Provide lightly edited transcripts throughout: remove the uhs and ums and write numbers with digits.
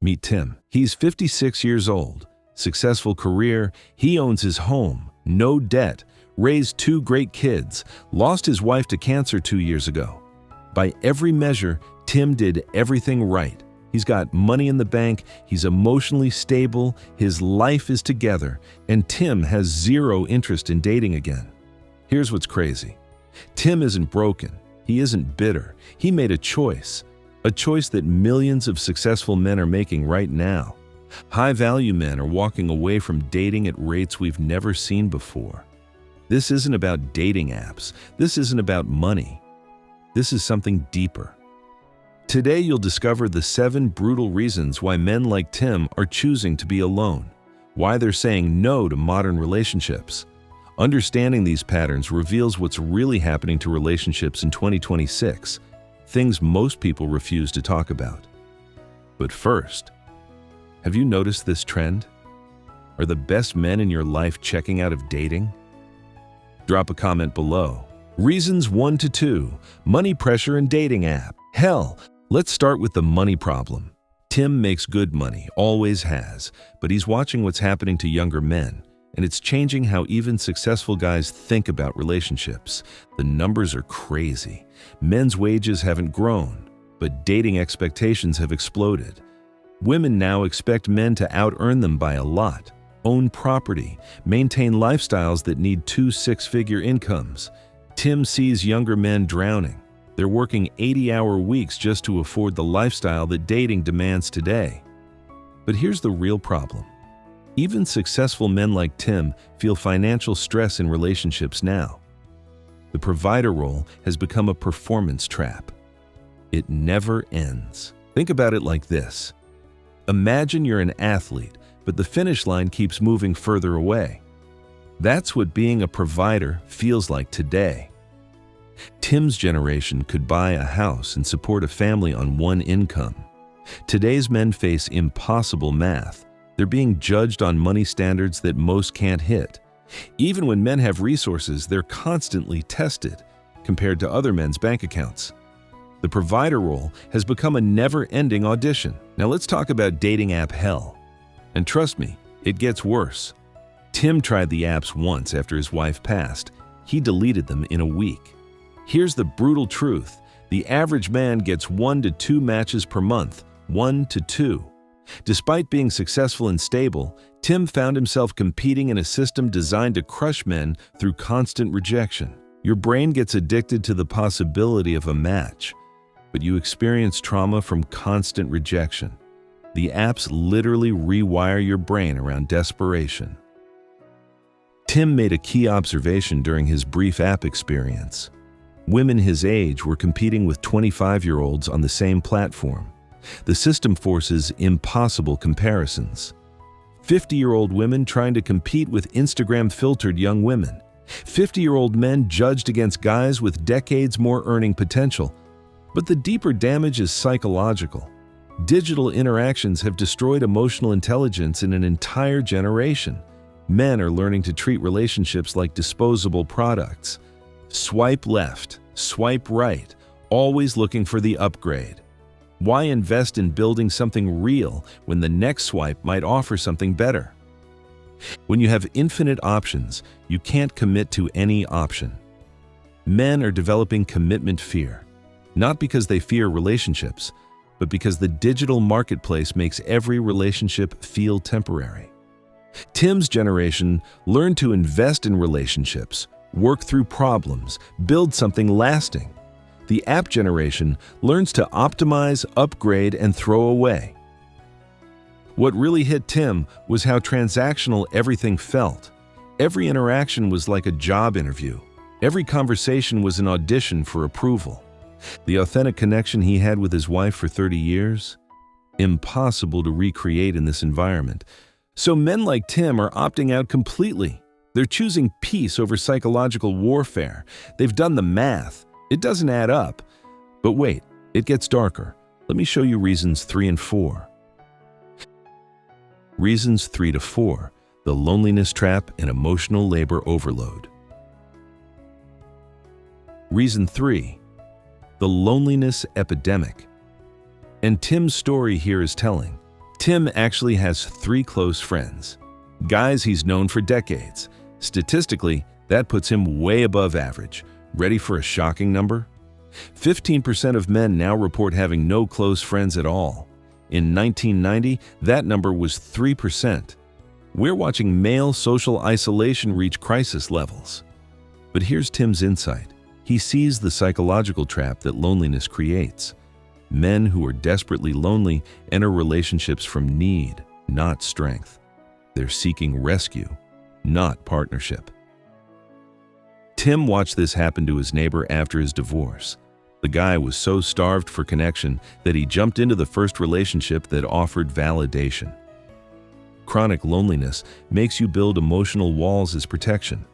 Meet Tim. He's 56 years old, successful career, he owns his home, no debt, raised two great kids, lost his wife to cancer 2 years ago. By every measure, Tim did everything right. He's got money in the bank, he's emotionally stable, his life is together, and Tim has zero interest in dating again. Here's what's crazy. Tim isn't broken, he isn't bitter, he made a choice that millions of successful men are making right now. High-value men are walking away from dating at rates we've never seen before. This isn't about dating apps, this isn't about money. This is something deeper. Today you'll discover the 7 brutal reasons why men like Tim are choosing to be alone, why they're saying no to modern relationships. Understanding these patterns reveals what's really happening to relationships in 2026, things most people refuse to talk about. But first, have you noticed this trend? Are the best men in your life checking out of dating? Drop a comment below. Reasons 1 to 2, money pressure and dating app. Hell, let's start with the money problem. Tim makes good money, always has, but he's watching what's happening to younger men, and it's changing how even successful guys think about relationships. The numbers are crazy. Men's wages haven't grown, but dating expectations have exploded. Women now expect men to out-earn them by a lot, own property, maintain lifestyles that need 2 six-figure incomes. Tim sees younger men drowning. They're working 80-hour weeks just to afford the lifestyle that dating demands today. But here's the real problem. Even successful men like Tim feel financial stress in relationships now. The provider role has become a performance trap. It never ends. Think about it like this. Imagine you're an athlete, but the finish line keeps moving further away. That's what being a provider feels like today. Tim's generation could buy a house and support a family on one income. Today's men face impossible math. They're being judged on money standards that most can't hit. Even when men have resources, they're constantly tested compared to other men's bank accounts. The provider role has become a never-ending audition. Now let's talk about dating app hell. And trust me, it gets worse. Tim tried the apps once after his wife passed. He deleted them in a week. Here's the brutal truth. The average man gets 1 to 2 matches per month, 1 to 2. Despite being successful and stable, Tim found himself competing in a system designed to crush men through constant rejection. Your brain gets addicted to the possibility of a match, but you experience trauma from constant rejection. The apps literally rewire your brain around desperation. Tim made a key observation during his brief app experience. Women his age were competing with 25-year-olds on the same platform. The system forces impossible comparisons. 50-year-old women trying to compete with Instagram-filtered young women. 50-year-old men judged against guys with decades more earning potential. But the deeper damage is psychological. Digital interactions have destroyed emotional intelligence in an entire generation. Men are learning to treat relationships like disposable products. Swipe left, swipe right, always looking for the upgrade. Why invest in building something real when the next swipe might offer something better? When you have infinite options, you can't commit to any option. Men are developing commitment fear, not because they fear relationships, but because the digital marketplace makes every relationship feel temporary. Tim's generation learned to invest in relationships, work through problems, build something lasting. The app generation learns to optimize, upgrade, and throw away. What really hit Tim was how transactional everything felt. Every interaction was like a job interview. Every conversation was an audition for approval. The authentic connection he had with his wife for 30 years? Impossible to recreate in this environment. So men like Tim are opting out completely. They're choosing peace over psychological warfare. They've done the math. It doesn't add up. But wait, it gets darker. Let me show you reasons 3 and 4. Reasons 3 to 4, the loneliness trap and emotional labor overload. Reason 3, the loneliness epidemic. And Tim's story here is telling. Tim actually has 3 close friends, guys he's known for decades. Statistically, that puts him way above average. Ready for a shocking number? 15% of men now report having no close friends at all. In 1990, that number was 3%. We're watching male social isolation reach crisis levels. But here's Tim's insight. He sees the psychological trap that loneliness creates. Men who are desperately lonely enter relationships from need, not strength. They're seeking rescue, not partnership. Tim watched this happen to his neighbor after his divorce. The guy was so starved for connection that he jumped into the first relationship that offered validation. Chronic loneliness makes you build emotional walls as protection.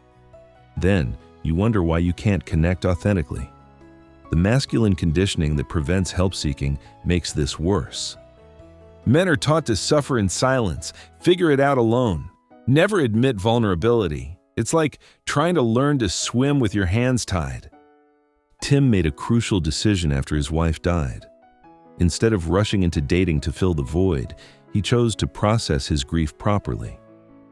Then, you wonder why you can't connect authentically. The masculine conditioning that prevents help-seeking makes this worse. Men are taught to suffer in silence, figure it out alone, never admit vulnerability. It's like trying to learn to swim with your hands tied. Tim made a crucial decision after his wife died. Instead of rushing into dating to fill the void, he chose to process his grief properly.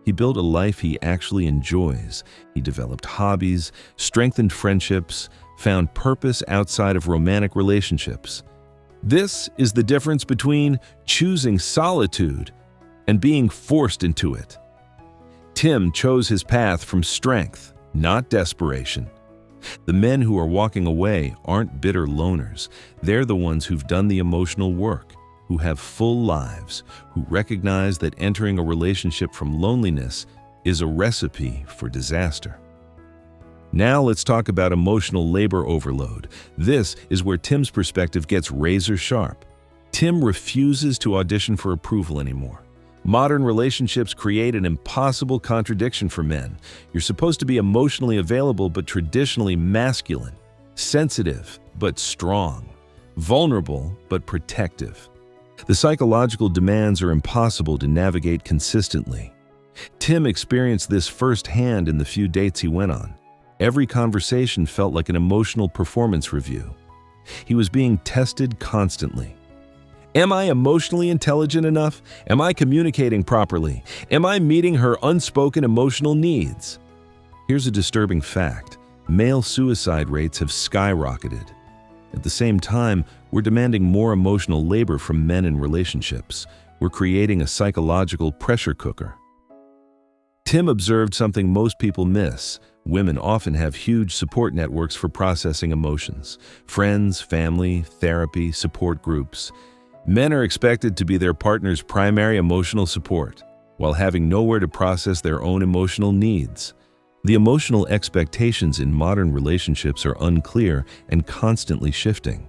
He built a life he actually enjoys. He developed hobbies, strengthened friendships, found purpose outside of romantic relationships. This is the difference between choosing solitude and being forced into it. Tim chose his path from strength, not desperation. The men who are walking away aren't bitter loners. They're the ones who've done the emotional work, who have full lives, who recognize that entering a relationship from loneliness is a recipe for disaster. Now let's talk about emotional labor overload. This is where Tim's perspective gets razor sharp. Tim refuses to audition for approval anymore. Modern relationships create an impossible contradiction for men. You're supposed to be emotionally available but traditionally masculine, sensitive but strong, vulnerable but protective. The psychological demands are impossible to navigate consistently. Tim experienced this firsthand in the few dates he went on. Every conversation felt like an emotional performance review. He was being tested constantly. Am I emotionally intelligent enough? Am I communicating properly? Am I meeting her unspoken emotional needs? Here's a disturbing fact. Male suicide rates have skyrocketed. At the same time, we're demanding more emotional labor from men in relationships. We're creating a psychological pressure cooker. Tim observed something most people miss. Women often have huge support networks for processing emotions. Friends, family, therapy, support groups. Men are expected to be their partner's primary emotional support, while having nowhere to process their own emotional needs. The emotional expectations in modern relationships are unclear and constantly shifting.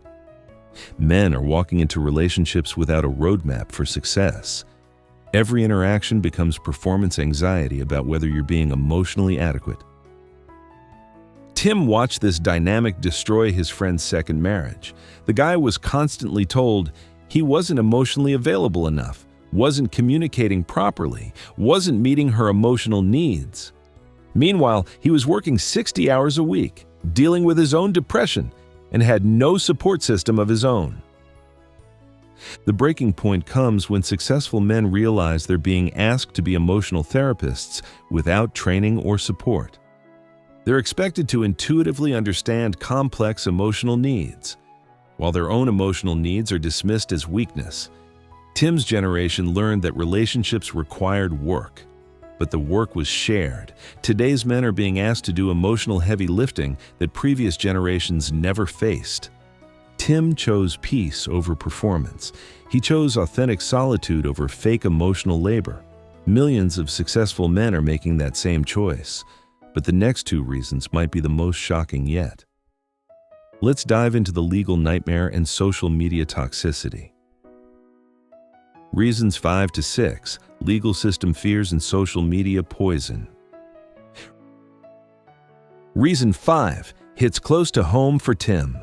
Men are walking into relationships without a roadmap for success. Every interaction becomes performance anxiety about whether you're being emotionally adequate. Tim watched this dynamic destroy his friend's second marriage. The guy was constantly told he wasn't emotionally available enough, wasn't communicating properly, wasn't meeting her emotional needs. Meanwhile, he was working 60 hours a week, dealing with his own depression, and had no support system of his own. The breaking point comes when successful men realize they're being asked to be emotional therapists without training or support. They're expected to intuitively understand complex emotional needs, while their own emotional needs are dismissed as weakness. Tim's generation learned that relationships required work, but the work was shared. Today's men are being asked to do emotional heavy lifting that previous generations never faced. Tim chose peace over performance. He chose authentic solitude over fake emotional labor. Millions of successful men are making that same choice, but the next 2 reasons might be the most shocking yet. Let's dive into the legal nightmare and social media toxicity. Reasons 5 to 6, legal system fears and social media poison. Reason 5 hits close to home for Tim.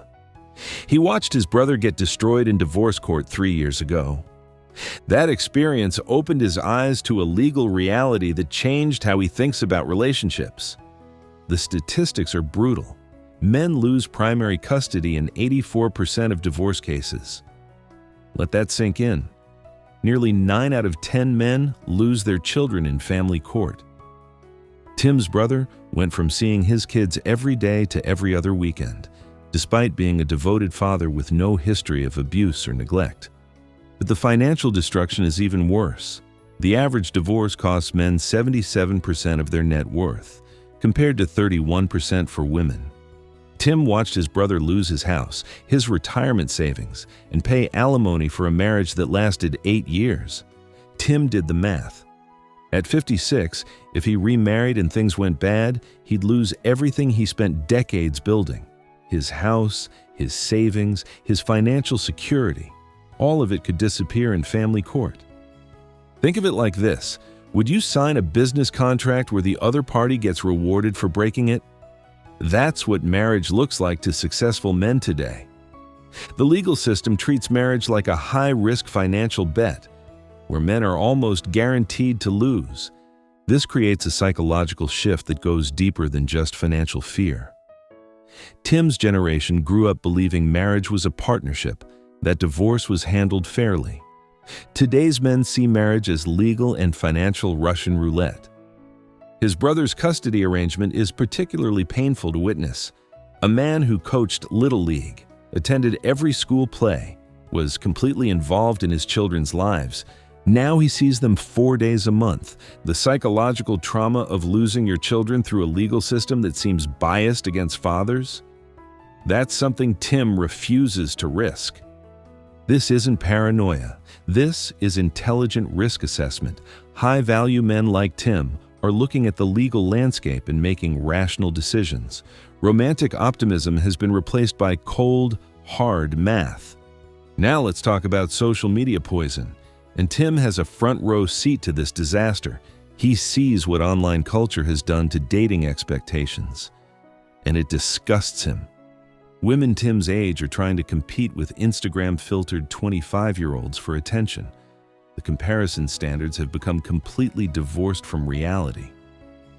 He watched his brother get destroyed in divorce court 3 years ago. That experience opened his eyes to a legal reality that changed how he thinks about relationships. The statistics are brutal. Men lose primary custody in 84% of divorce cases. Let that sink in. nearly 9 out of 10 men lose their children in family court. Tim's brother went from seeing his kids every day to every other weekend, despite being a devoted father with no history of abuse or neglect. But the financial destruction is even worse. The average divorce costs men 77% of their net worth, compared to 31% for women. Tim watched his brother lose his house, his retirement savings, and pay alimony for a marriage that lasted 8 years. Tim did the math. At 56, if he remarried and things went bad, he'd lose everything he spent decades building. His house, his savings, his financial security. All of it could disappear in family court. Think of it like this. Would you sign a business contract where the other party gets rewarded for breaking it? That's what marriage looks like to successful men today. The legal system treats marriage like a high-risk financial bet, where men are almost guaranteed to lose. This creates a psychological shift that goes deeper than just financial fear. Tim's generation grew up believing marriage was a partnership, that divorce was handled fairly. Today's men see marriage as legal and financial Russian roulette. His brother's custody arrangement is particularly painful to witness. A man who coached Little League, attended every school play, was completely involved in his children's lives. Now he sees them 4 days a month. The psychological trauma of losing your children through a legal system that seems biased against fathers? That's something Tim refuses to risk. This isn't paranoia. This is intelligent risk assessment. High-value men like Tim are looking at the legal landscape and making rational decisions. Romantic optimism has been replaced by cold, hard math. Now let's talk about social media poison. And Tim has a front-row seat to this disaster. He sees what online culture has done to dating expectations, and it disgusts him. Women Tim's age are trying to compete with Instagram-filtered 25-year-olds for attention. The comparison standards have become completely divorced from reality.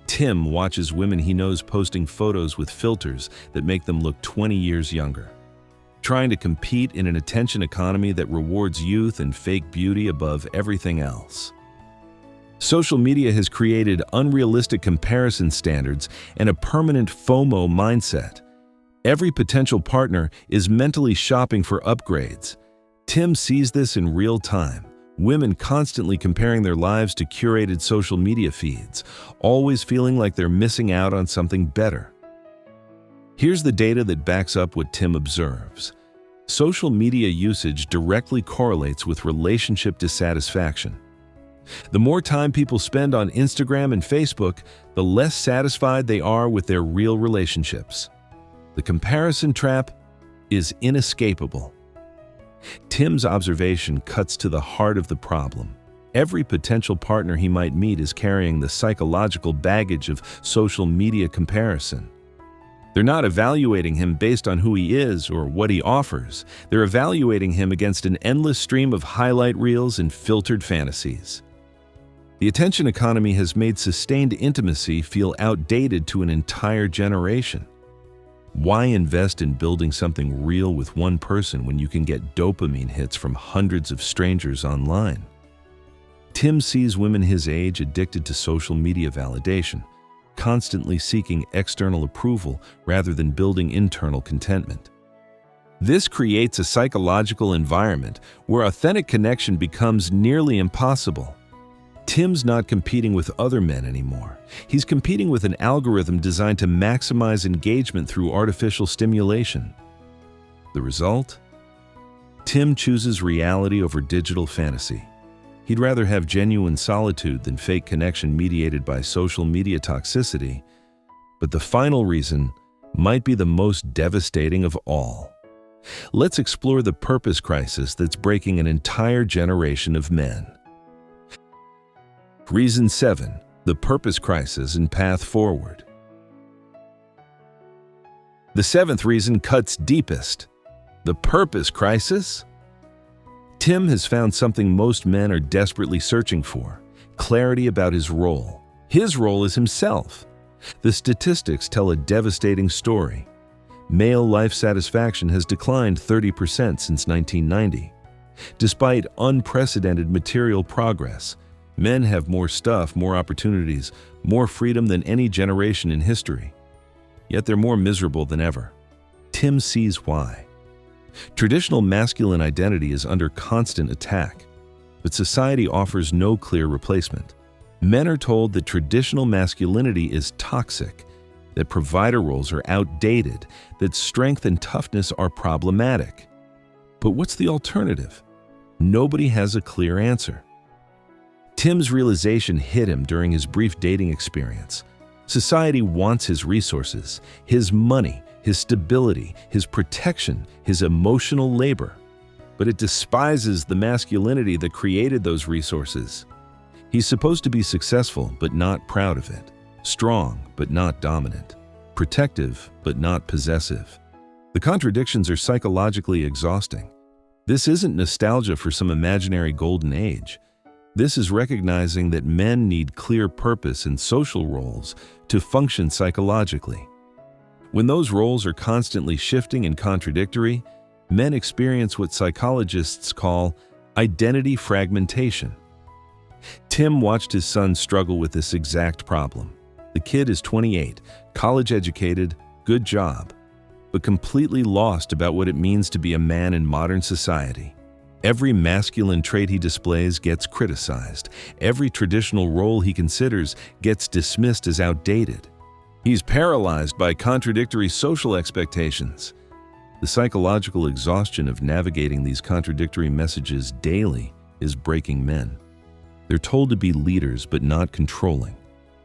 Tim watches women he knows posting photos with filters that make them look 20 years younger, trying to compete in an attention economy that rewards youth and fake beauty above everything else. Social media has created unrealistic comparison standards and a permanent FOMO mindset. Every potential partner is mentally shopping for upgrades. Tim sees this in real time. Women constantly comparing their lives to curated social media feeds, always feeling like they're missing out on something better. Here's the data that backs up what Tim observes. Social media usage directly correlates with relationship dissatisfaction. The more time people spend on Instagram and Facebook, the less satisfied they are with their real relationships. The comparison trap is inescapable. Tim's observation cuts to the heart of the problem. Every potential partner he might meet is carrying the psychological baggage of social media comparison. They're not evaluating him based on who he is or what he offers. They're evaluating him against an endless stream of highlight reels and filtered fantasies. The attention economy has made sustained intimacy feel outdated to an entire generation. Why invest in building something real with one person when you can get dopamine hits from hundreds of strangers online? Tim sees women his age addicted to social media validation, constantly seeking external approval rather than building internal contentment. This creates a psychological environment where authentic connection becomes nearly impossible. Tim's not competing with other men anymore. He's competing with an algorithm designed to maximize engagement through artificial stimulation. The result? Tim chooses reality over digital fantasy. He'd rather have genuine solitude than fake connection mediated by social media toxicity. But the final reason might be the most devastating of all. Let's explore the purpose crisis that's breaking an entire generation of men. Reason 7. The purpose crisis and path forward. The 7th reason cuts deepest. The purpose crisis? Tim has found something most men are desperately searching for: clarity about his role. His role is himself. The statistics tell a devastating story. Male life satisfaction has declined 30% since 1990. Despite unprecedented material progress, men have more stuff, more opportunities, more freedom than any generation in history. Yet they're more miserable than ever. Tim sees why. Traditional masculine identity is under constant attack, but society offers no clear replacement. Men are told that traditional masculinity is toxic, that provider roles are outdated, that strength and toughness are problematic. But what's the alternative? Nobody has a clear answer. Tim's realization hit him during his brief dating experience. Society wants his resources, his money, his stability, his protection, his emotional labor. But it despises the masculinity that created those resources. He's supposed to be successful, but not proud of it. Strong, but not dominant. Protective, but not possessive. The contradictions are psychologically exhausting. This isn't nostalgia for some imaginary golden age. This is recognizing that men need clear purpose and social roles to function psychologically. When those roles are constantly shifting and contradictory, men experience what psychologists call identity fragmentation. Tim watched his son struggle with this exact problem. The kid is 28, college-educated, good job, but completely lost about what it means to be a man in modern society. Every masculine trait he displays gets criticized. Every traditional role he considers gets dismissed as outdated. He's paralyzed by contradictory social expectations. The psychological exhaustion of navigating these contradictory messages daily is breaking men. They're told to be leaders but not controlling,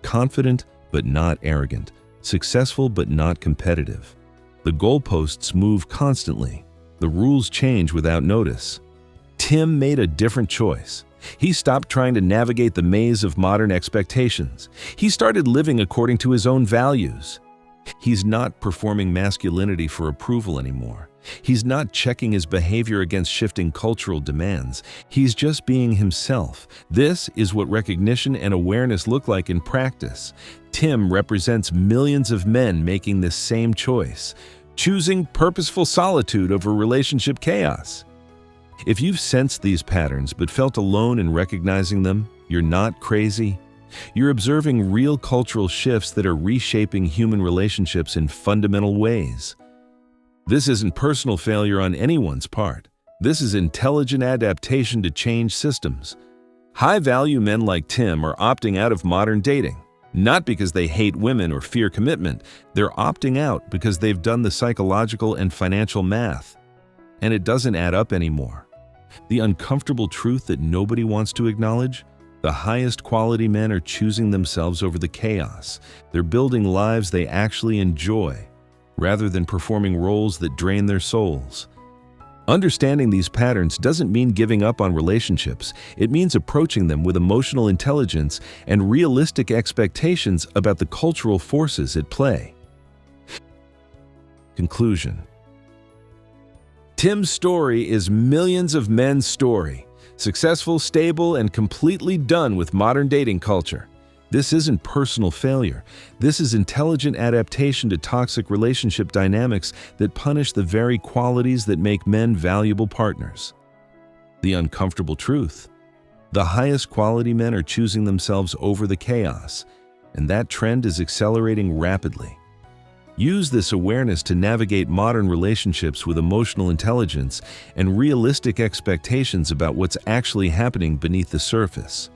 confident but not arrogant, successful but not competitive. The goalposts move constantly. The rules change without notice. Tim made a different choice. He stopped trying to navigate the maze of modern expectations. He started living according to his own values. He's not performing masculinity for approval anymore. He's not checking his behavior against shifting cultural demands. He's just being himself. This is what recognition and awareness look like in practice. Tim represents millions of men making this same choice, choosing purposeful solitude over relationship chaos. If you've sensed these patterns but felt alone in recognizing them, you're not crazy. You're observing real cultural shifts that are reshaping human relationships in fundamental ways. This isn't personal failure on anyone's part. This is intelligent adaptation to change systems. High-value men like Tim are opting out of modern dating, not because they hate women or fear commitment. They're opting out because they've done the psychological and financial math, and it doesn't add up anymore. The uncomfortable truth that nobody wants to acknowledge: the highest quality men are choosing themselves over the chaos. They're building lives they actually enjoy, rather than performing roles that drain their souls. Understanding these patterns doesn't mean giving up on relationships. It means approaching them with emotional intelligence and realistic expectations about the cultural forces at play. Conclusion. Tim's story is millions of men's story. Successful, stable, and completely done with modern dating culture. This isn't personal failure. This is intelligent adaptation to toxic relationship dynamics that punish the very qualities that make men valuable partners. The uncomfortable truth: the highest quality men are choosing themselves over the chaos, and that trend is accelerating rapidly. Use this awareness to navigate modern relationships with emotional intelligence and realistic expectations about what's actually happening beneath the surface.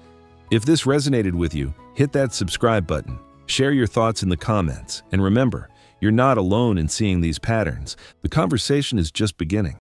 If this resonated with you, hit that subscribe button, share your thoughts in the comments, and remember, you're not alone in seeing these patterns. The conversation is just beginning.